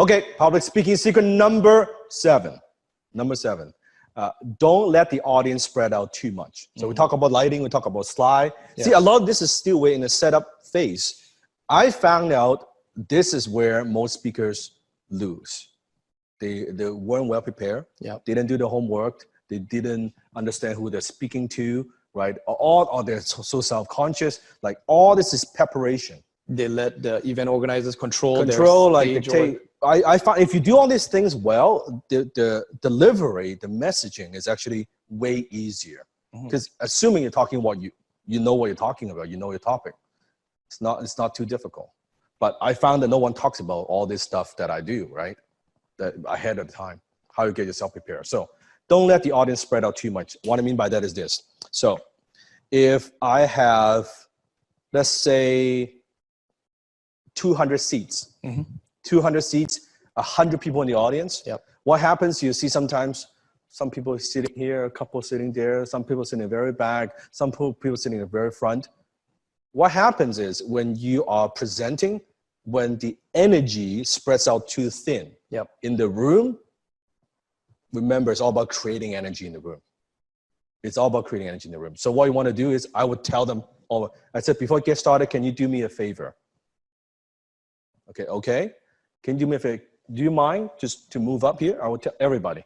Okay, public speaking secret number 7. Number 7. Don't let the audience spread out too much. So we talk about lighting, we talk about slide. Yes. See, a lot of this is still way in the setup phase. I found out this is where most speakers lose. They weren't well prepared. Yep. They didn't do the homework. They didn't understand who they're speaking to, right? Or they're so self-conscious. Like all this is preparation. They let the event organizers control Like their stage. I find if you do all these things well, the delivery, the messaging is actually way easier. Because assuming you're talking what you know what you're talking about, you know your topic. It's not too difficult. But I found that no one talks about all this stuff that I do, right? That ahead of time, how you get yourself prepared. So don't let the audience spread out too much. What I mean by that is this. So if I have, let's say, 200 seats, 200 seats, 100 people in the audience. Yep. What happens, you see sometimes some people sitting here, a couple sitting there, some people sitting in the very back, some people sitting in the very front. What happens is when you are presenting, when the energy spreads out too thin in the room, remember, it's all about creating energy in the room. It's all about creating energy in the room. So what you want to do is I would tell them, I said, before I get started, can you do me a favor? Okay. Can you do me a favor? Do you mind just to move up here? I would tell everybody.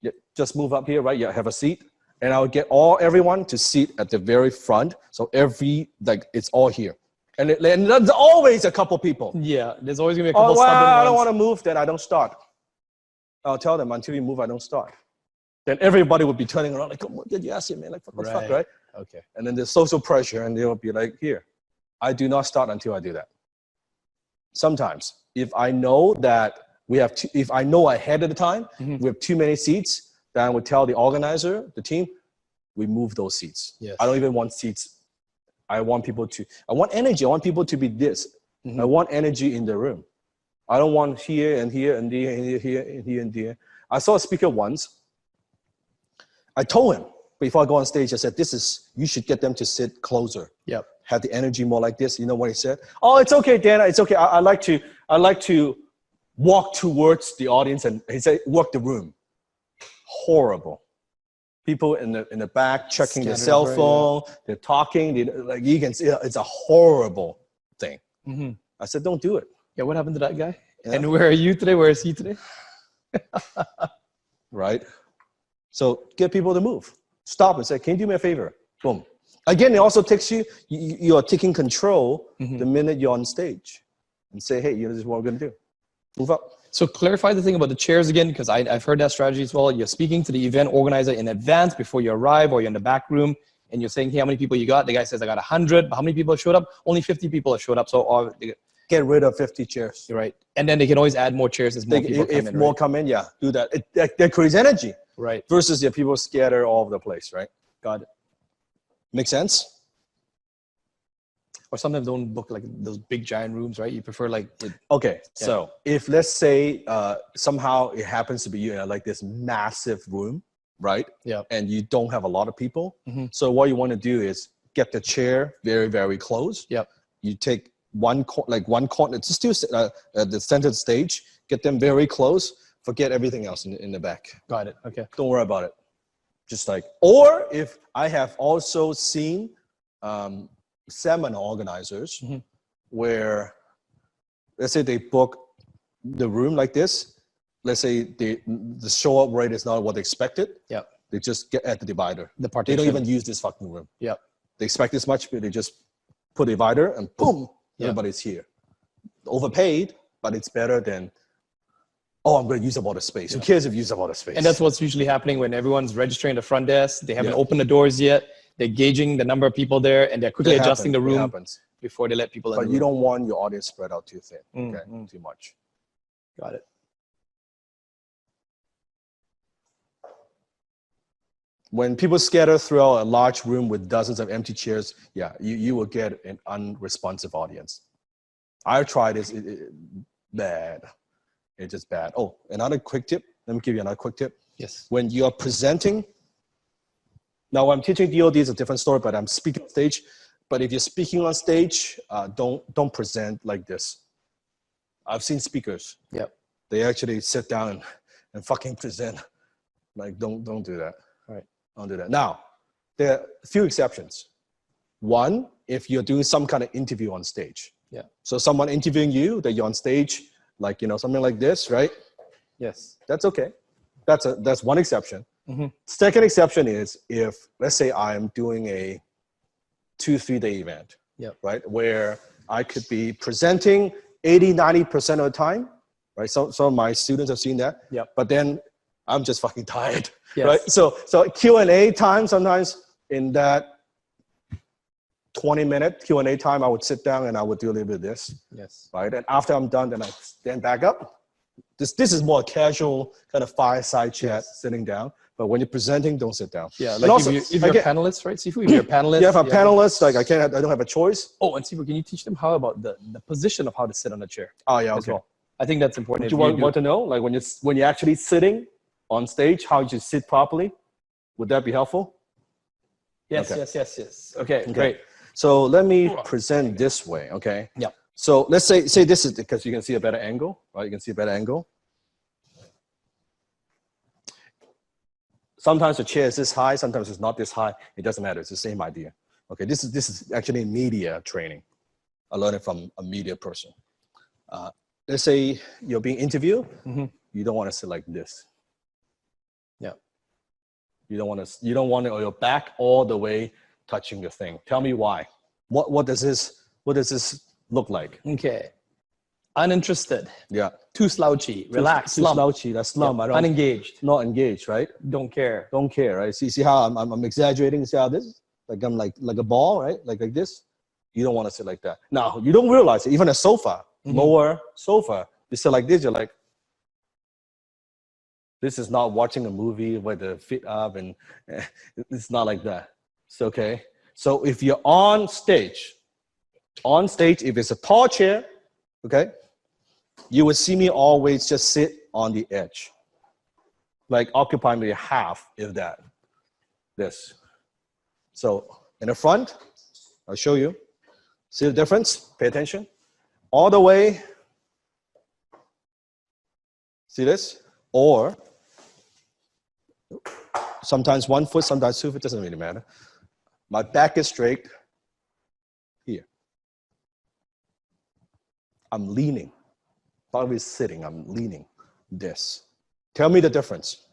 Yeah, just move up here, right? Yeah, have a seat. And I would get everyone to sit at the very front. So it's all here. And there's always a couple people. Yeah, there's always gonna be a couple stubborn I ones. don't want to move, then I don't start. I'll tell them until you move, I don't start. Then everybody would be turning around like, what did you ask him, man? Like, what the fuck, right? Okay. And then there's social pressure and they'll be like, here, I do not start until I do that. Sometimes, if I know that if I know ahead of the time, we have too many seats, then I would tell the organizer, the team, we move those seats. Yes. I don't even want seats. I want energy. I want people to be this. I want energy in the room. I don't want here and here and there and here and here and there. I saw a speaker once. I told him before I go on stage, I said, you should get them to sit closer. Yep. Have the energy more like this. You know what he said? Oh, it's okay, Dana. It's okay. I like to walk towards the audience, and he said, work the room. Horrible. People in the back checking their cell phone. They're talking. Like you can see, it's a horrible thing. I said, don't do it. Yeah. What happened to that guy? Yeah. And where are you today? Where is he today? Right. So get people to move. Stop and say, can you do me a favor? Boom. Again, it also takes you are taking control the minute you're on stage and say, hey, this is what we're going to do. Move up. So clarify the thing about the chairs again, because I've heard that strategy as well. You're speaking to the event organizer in advance before you arrive, or you're in the back room and you're saying, hey, how many people you got? The guy says, I got 100. But how many people showed up? Only 50 people have showed up. So get rid of 50 chairs. Right. And then they can always add more chairs as more people come in. If more come in, yeah, do that. That creates energy. Right. Versus the people scattered all over the place, right? Got it. Make sense? Or sometimes don't book like those big giant rooms, right? You prefer like... Okay, so if let's say somehow it happens to be you in like this massive room, right? Yeah. And you don't have a lot of people. So what you want to do is get the chair very, very close. Yep. You take one corner, just do at the center of the stage, get them very close, forget everything else in the back. Got it, okay. Don't worry about it. Just like, or if I have also seen seminar organizers where, let's say they book the room like this, let's say the show up rate is not what they expected. Yeah. They just get at the divider. The partition. They don't even use this fucking room. Yeah. They expect this much, but they just put a divider and boom, everybody's here. Overpaid, but it's better than, I'm going to use up all the space. Who cares if you use up all the space? And that's what's usually happening when everyone's registering the front desk. They haven't opened the doors yet. They're gauging the number of people there, and they're quickly adjusting the room before they let people in. But you don't want your audience spread out too thin, too much. Got it. When people scatter throughout a large room with dozens of empty chairs, you will get an unresponsive audience. I've tried this, bad. It's just bad. Oh, another quick tip. Let me give you another quick tip. Yes. When you're presenting, now I'm teaching DOD is a different story, but I'm speaking on stage. But if you're speaking on stage, don't present like this. I've seen speakers. Yep. they actually sit down and fucking present. Like, don't do that. Right. Don't do that. Now, there are a few exceptions. One, if you're doing some kind of interview on stage. Yeah. So someone interviewing you, that you're on stage, like, something like this, right? Yes. That's okay. That's one exception. Mm-hmm. Second exception is if, let's say I'm doing a 2-3 day event, right? Where I could be presenting 80-90% of the time, right? Some of my students have seen that. Yep. But then I'm just fucking tired, Yes. right? So Q&A time, sometimes in that 20-minute Q&A time, I would sit down and I would do a little bit of this, Yes. right? And after I'm done, then I stand back up. This is more casual kind of fireside chat, sitting down. But when you're presenting, don't sit down. Yeah, And like also, if you're a panelist, right? Sifu, if you're a panelist. yeah, if I'm a panelist, like I don't have a choice. Oh, and Sifu, can you teach them how about the position of how to sit on a chair? Oh yeah, as okay. well? I think that's important. Do you want to know, like when you're actually sitting on stage, how you sit properly? Would that be helpful? Yes, Okay. yes. Okay, great. So let me present this way, okay? Yeah. So let's say this is because you can see a better angle, right? You can see a better angle. Sometimes the chair is this high, sometimes it's not this high. It doesn't matter. It's the same idea. Okay, this is actually media training. I learned it from a media person. Let's say you're being interviewed. Mm-hmm. You don't want to sit like this. Yeah. You don't want your back all the way touching the thing. Tell me why. What does this look like? Okay. Uninterested. Yeah. Too slouchy. Relaxed. Too Slump. slouchy. That's slump. Yeah. Unengaged. Not engaged, right? Don't care. Don't care, right? See how I'm exaggerating. See how this is? Like I'm like a ball, right? Like this. You don't want to sit like that. Now you don't realize it. Even a sofa, lower sofa, you sit like this. You're like, this is not watching a movie where the feet up, and it's not like that. It's okay. So if you're on stage, if it's a tall chair, okay, you would see me always just sit on the edge, like occupy maybe half, if that. This. So in the front, I'll show you. See the difference? Pay attention. All the way. See this? Or sometimes 1 foot, sometimes 2 foot, doesn't really matter. My back is straight here. I'm leaning. Not always sitting, I'm leaning. This. Tell me the difference.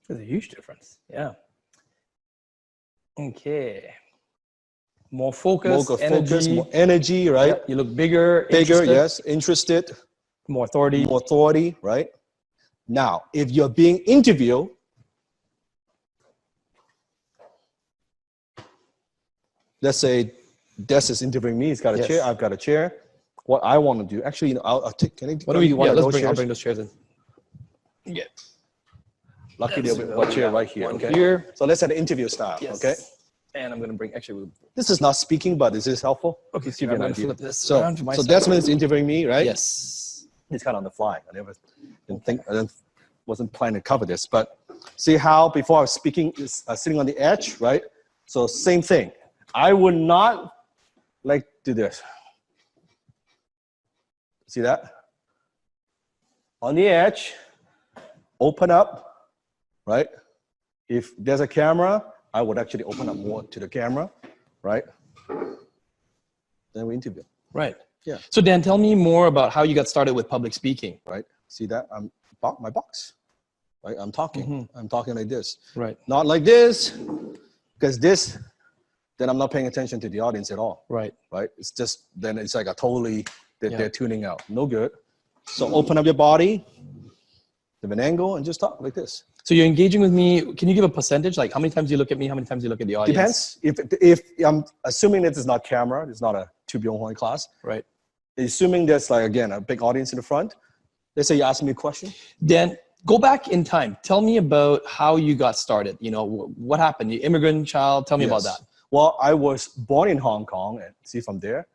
There's a huge difference. Yeah. Okay. More focus, energy. More energy, right? Yeah, you look bigger. Bigger, interested. yes. Interested. More authority. More authority, right? Now, if you're being interviewed, let's say Des is interviewing me. He's got a chair. I've got a chair. What I want to do, actually, I'll take. Can I? What do we want? I'll bring those chairs in. Yeah. Lucky there's one chair right here. Okay. Here. So let's have an interview style. Yes. Okay. And I'm gonna bring. Actually, this is not speaking, but is this helpful? Okay. Give you an idea. Flip this So Desmond is interviewing me, right? Yes. He's kind of on the fly. I wasn't planning to cover this, but see how before I was speaking is sitting on the edge, right? So same thing. I would not like do this. See that? On the edge, open up, right? If there's a camera, I would actually open up more to the camera, right? Then we interview. Right. Yeah. So Dan, tell me more about how you got started with public speaking. Right. See that? I'm my box. Right. I'm talking. Mm-hmm. I'm talking like this. Right. Not like this, because this, then I'm not paying attention to the audience at all. Right. Right. It's just then it's like a totally they're tuning out. No good. So open up your body, give an angle, and just talk like this. So you're engaging with me. Can you give a percentage? Like how many times you look at me, how many times you look at the audience? Depends. If I'm assuming that it's not camera, it's not a Tubion class. Right. Assuming there's like, again, a big audience in the front. Let's say you ask me a question. Dan, go back in time. Tell me about how you got started. You know, what happened? You immigrant child. Tell me about that. Well, I was born in Hong Kong, and see from there,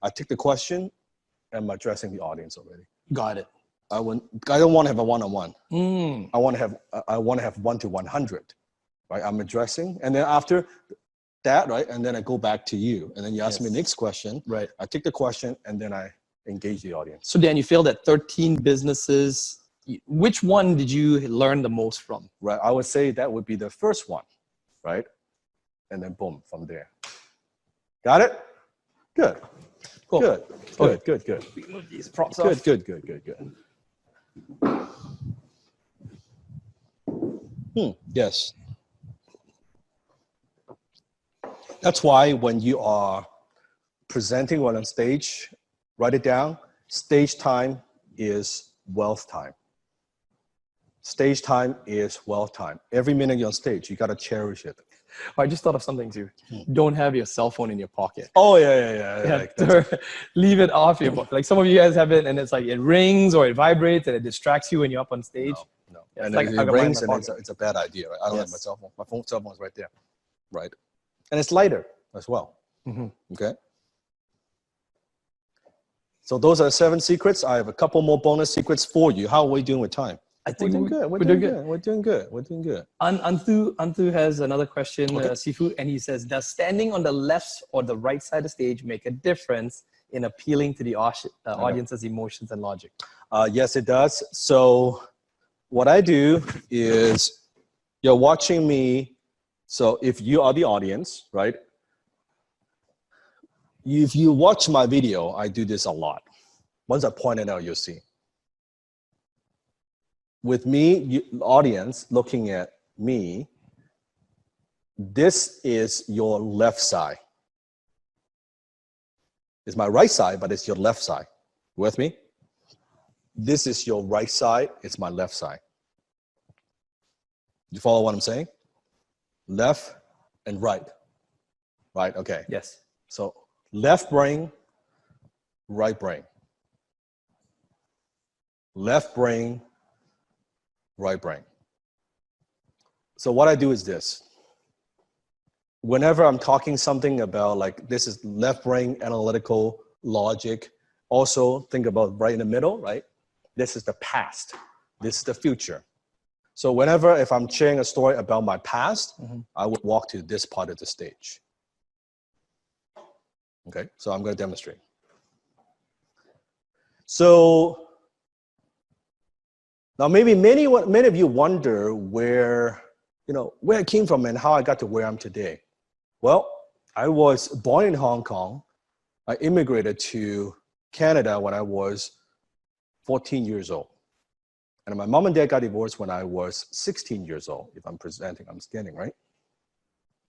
I take the question, and I'm addressing the audience already. Got it. I don't want to have a one-on-one. Mm. I want to have 1 to 100, right? I'm addressing, and then after that, right, and then I go back to you, and then you ask me the next question. Right. I take the question, and then I engage the audience. So Dan, you failed at 13 businesses. Which one did you learn the most from? Right. I would say that would be the first one, right? And then boom, from there. Got it? Good. Cool. Good. Good. Good. Good. We move these props Good. off. Good. Good. Good. Good. Yes. That's why when you are presenting on stage, write it down. Stage time is wealth time. Stage time is wealth time. Every minute you're on stage, you got to cherish it. I just thought of something too. Don't have your cell phone in your pocket. Oh, yeah. Leave it off your pocket. Like some of you guys have it and it's like it rings or it vibrates and it distracts you when you're up on stage. No. Yeah, and like it I got mine in rings my and pocket. it's a bad idea, right? I don't have Yes. my cell phone. My cell phone is right there, right? And it's lighter as well, okay? So those are 7 secrets. I have a couple more bonus secrets for you. How are we doing with time? I think We're doing good. We're doing good. Anthu has another question, Okay. Sifu, and he says, does standing on the left or the right side of the stage make a difference in appealing to the audience's emotions and logic? Yes, it does. So what I do is you're watching me. So if you are the audience, right? If you watch my video, I do this a lot. Once I point it out, you'll see. With me, audience looking at me, this is your left side. It's my right side, but it's your left side. With me? This is your right side, it's my left side. You follow what I'm saying? Left and right. Right, okay. Yes. So left brain, right brain. Left brain, right brain. So what I do is this. Whenever I'm talking something about like this is left brain, analytical, logic, also think about right in the middle, right? This is the past. This is the future. So whenever if I'm sharing a story about my past, I would walk to this part of the stage. Okay, so I'm going to demonstrate. So now maybe many of you wonder where I came from and how I got to where I'm today. Well, I was born in Hong Kong. I immigrated to Canada when I was 14 years old. And my mom and dad got divorced when I was 16 years old. If I'm presenting, I'm scanning, right?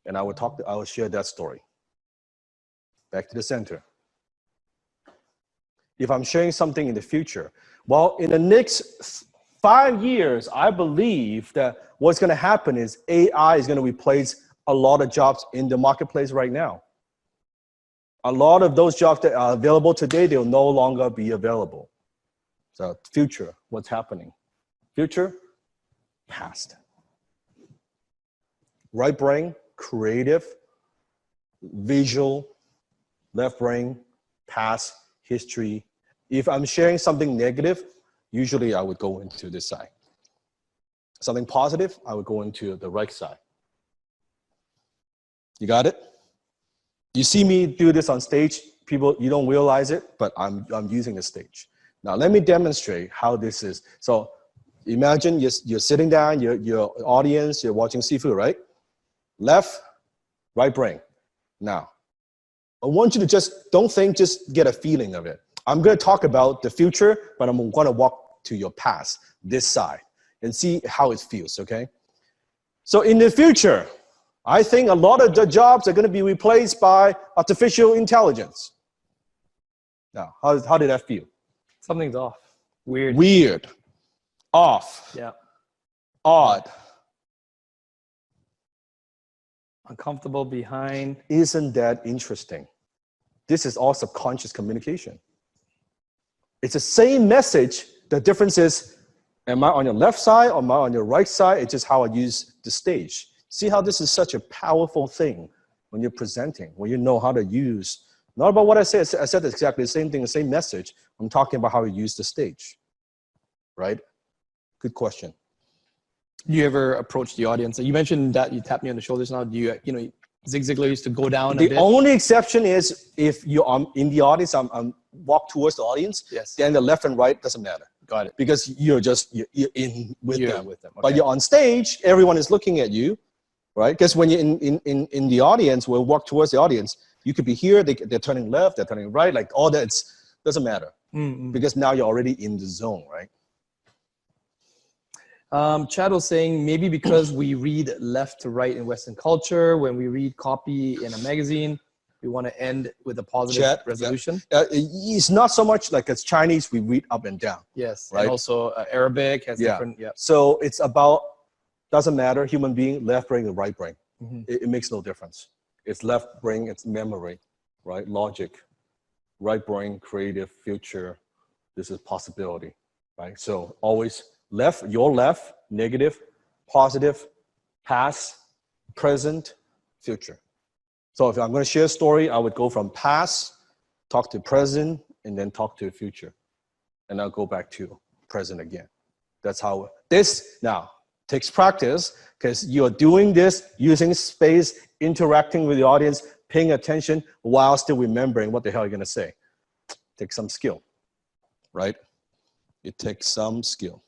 And I would share that story. Back to the center. If I'm sharing something in the future, well, in the next 5 years, I believe that what's going to happen is AI is going to replace a lot of jobs in the marketplace right now. A lot of those jobs that are available today, they'll no longer be available. So future, what's happening? Future, past. Right brain, creative, visual, left brain, past, history. If I'm sharing something negative, usually I would go into this side. Something positive, I would go into the right side. You got it? You see me do this on stage, people, you don't realize it, but I'm using the stage. Now let me demonstrate how this is. So imagine you're sitting down, your audience, you're watching Sifu, right? Left, right brain. Now, I want you to don't think, just get a feeling of it. I'm going to talk about the future, but I'm going to walk to your past, this side, and see how it feels, okay? So in the future, I think a lot of the jobs are going to be replaced by artificial intelligence. Now, how did that feel? Something's off. Weird. Weird. Off. Yeah. Odd. Uncomfortable, behind. Isn't that interesting? This is all subconscious communication. It's the same message. The difference is, am I on your left side or am I on your right side? It's just how I use the stage. See how this is such a powerful thing when you're presenting, when you know how to use, not about what I said. I said exactly the same thing, the same message. I'm talking about how you use the stage, right? Good question. Do you ever approach the audience? You mentioned that you tapped me on the shoulders now. Do you Zig Ziglar used to go down a The bit. only exception is if you're in the audience, I'm walk towards the audience, Yes. then the left and right doesn't matter. Got it. Because you're in with You're them. with them, But okay. you're on stage, everyone is looking at you, right? Because when you're in the audience, we'll walk towards the audience, you could be here, they're turning left, they're turning right, like all that, doesn't matter. Because now you're already in the zone, right? Chad was saying maybe because we read left to right in Western culture, when we read copy in a magazine, we want to end with a positive Chat, resolution. yeah. It's not so much like as Chinese, we read up and down. Yes, right? and also Arabic has different, So it's about, doesn't matter, human being, left brain or right brain. It makes no difference. It's left brain, it's memory, right? Logic. Right brain, creative, future. This is possibility, right? So always left, your left, negative, positive, past, present, future. So if I'm going to share a story, I would go from past, talk to present, and then talk to future. And I'll go back to present again. That's how this now takes practice, because you're doing this using space, interacting with the audience, paying attention while still remembering what the hell you're going to say. Takes some skill, right? It takes some skill.